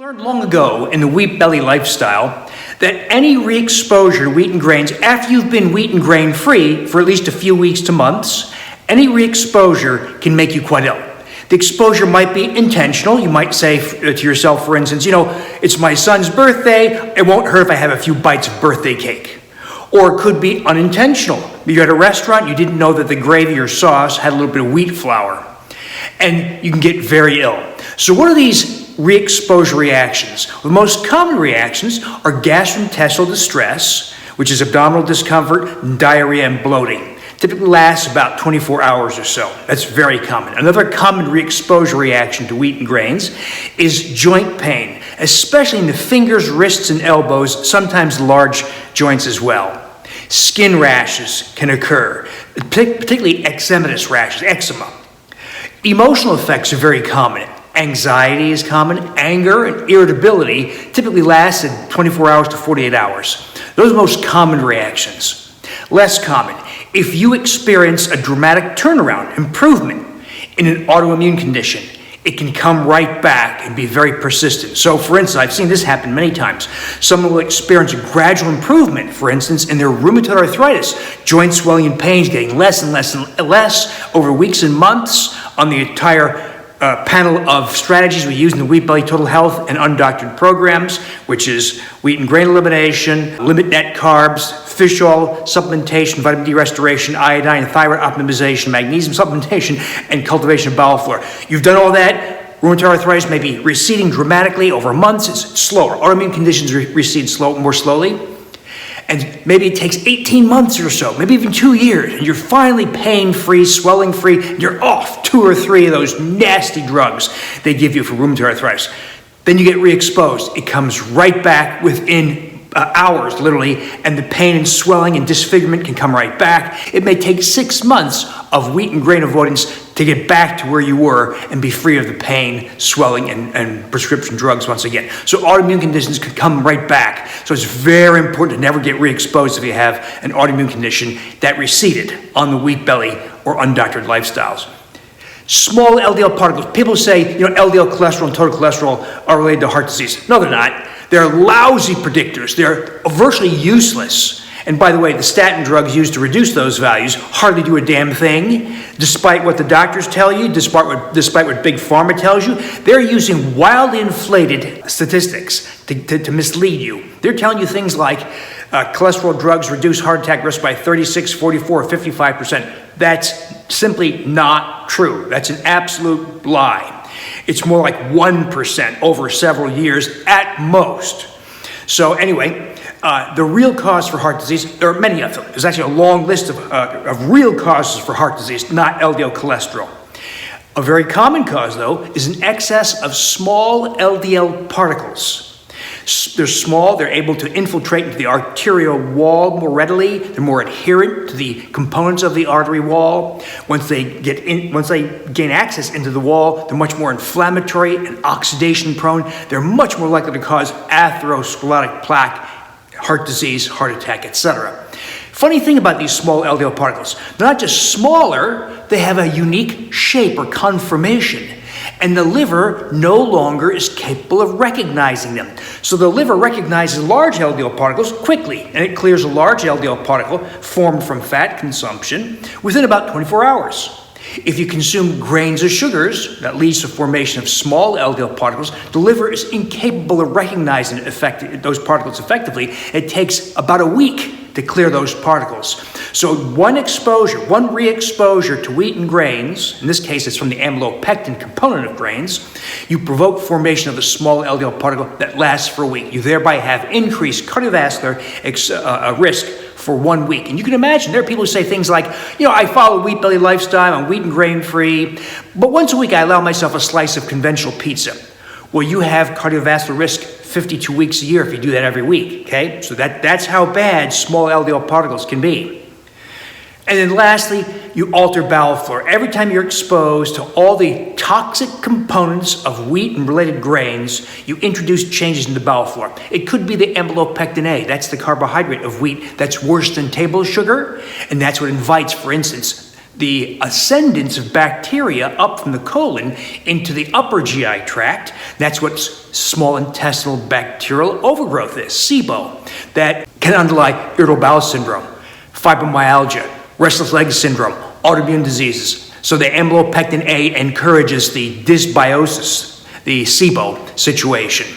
learned long ago in the wheat belly lifestyle that any re-exposure to wheat and grains after you've been wheat and grain free for at least a few weeks to months, any re-exposure can make you quite ill. The exposure might be intentional. You might say to yourself, for instance, it's my son's birthday. It won't hurt if I have a few bites of birthday cake. Or it could be unintentional. You're at a restaurant, you didn't know that the gravy or sauce had a little bit of wheat flour, and you can get very ill. So what are these re-exposure reactions? The most common reactions are gastrointestinal distress, which is abdominal discomfort, diarrhea, and bloating. Typically lasts about 24 hours or so. That's very common. Another common re-exposure reaction to wheat and grains is joint pain, especially in the fingers, wrists, and elbows, sometimes large joints as well. Skin rashes can occur, particularly eczematous rashes, eczema. Emotional effects are very common. Anxiety is common. Anger and irritability typically last at 24 hours to 48 hours. Those are the most common reactions. Less common. If you experience a dramatic turnaround, improvement in an autoimmune condition, it can come right back and be very persistent. So, for instance, I've seen this happen many times. Someone will experience a gradual improvement, for instance, in their rheumatoid arthritis, joint swelling and pains getting less and less and less over weeks and months on the entire panel of strategies we use in the Wheat Belly Total Health and Undoctored programs, which is wheat and grain elimination, limit net carbs, fish oil supplementation, vitamin D restoration, iodine, thyroid optimization, magnesium supplementation, and cultivation of bowel flora. You've done all that. Rheumatoid arthritis may be receding dramatically over months. It's slower. Autoimmune conditions recede more slowly. And maybe it takes 18 months or so, maybe even 2 years, and you're finally pain-free, swelling-free, and you're off 2 or 3 of those nasty drugs they give you for rheumatoid arthritis. Then you get re-exposed. It comes right back within hours, literally, and the pain and swelling and disfigurement can come right back. It may take 6 months of wheat and grain avoidance to get back to where you were and be free of the pain, swelling, and prescription drugs once again. So autoimmune conditions can come right back. So it's very important to never get re-exposed if you have an autoimmune condition that receded on the wheat belly or undoctored lifestyles. Small LDL particles. People say, LDL cholesterol and total cholesterol are related to heart disease. No, they're not. They're lousy predictors. They're virtually useless. And by the way, the statin drugs used to reduce those values hardly do a damn thing, despite what the doctors tell you, despite what Big Pharma tells you. They're using wildly inflated statistics to mislead you. They're telling you things like cholesterol drugs reduce heart attack risk by 36, 44, 55%. That's simply not true. That's an absolute lie. It's more like 1% over several years at most. So anyway, the real cause for heart disease, there are many of them. There's actually a long list of real causes for heart disease, not LDL cholesterol. A very common cause, though, is an excess of small LDL particles. They're small, they're able to infiltrate into the arterial wall more readily, they're more adherent to the components of the artery wall. Once they gain access into the wall, they're much more inflammatory and oxidation prone. They're much more likely to cause atherosclerotic plaque, heart disease, heart attack, etc. Funny thing about these small LDL particles, they're not just smaller, they have a unique shape or conformation. And the liver no longer is capable of recognizing them. So the liver recognizes large LDL particles quickly, and it clears a large LDL particle formed from fat consumption within about 24 hours. If you consume grains or sugars, that leads to formation of small LDL particles. The liver is incapable of recognizing those particles effectively. It takes about a week to clear those particles. So one re-exposure to wheat and grains, in this case it's from the amylopectin component of grains, you provoke formation of a small LDL particle that lasts for a week. You thereby have increased cardiovascular risk for 1 week. And you can imagine there are people who say things like, I follow wheat belly lifestyle, I'm wheat and grain free, but once a week I allow myself a slice of conventional pizza. Well, you have cardiovascular risk 52 weeks a year if you do that every week, okay? So that's how bad small LDL particles can be. And then lastly, you alter bowel flora. Every time you're exposed to all the toxic components of wheat and related grains, you introduce changes in the bowel flora. It could be the amylopectin A. That's the carbohydrate of wheat that's worse than table sugar, and that's what invites, for instance, the ascendance of bacteria up from the colon into the upper GI tract. That's what small intestinal bacterial overgrowth is, SIBO, that can underlie irritable bowel syndrome, fibromyalgia, restless leg syndrome, autoimmune diseases. So the amylopectin A encourages the dysbiosis, the SIBO situation.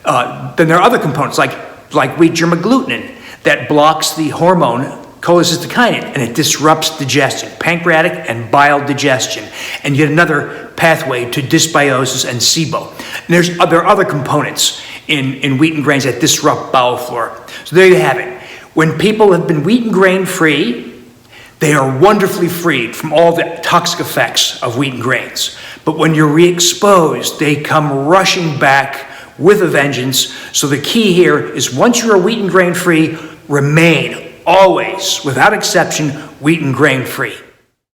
Then there are other components like wheat germ agglutinin that blocks the hormone cholecystokinin, and it disrupts digestion, pancreatic and bile digestion, and yet another pathway to dysbiosis and SIBO. And there are other components in wheat grains that disrupt bowel flora. So there you have it. When people have been wheat and grain free, they are wonderfully freed from all the toxic effects of wheat and grains. But when you're re-exposed, they come rushing back with a vengeance. So the key here is once you're wheat and grain free, remain always, without exception, wheat and grain free.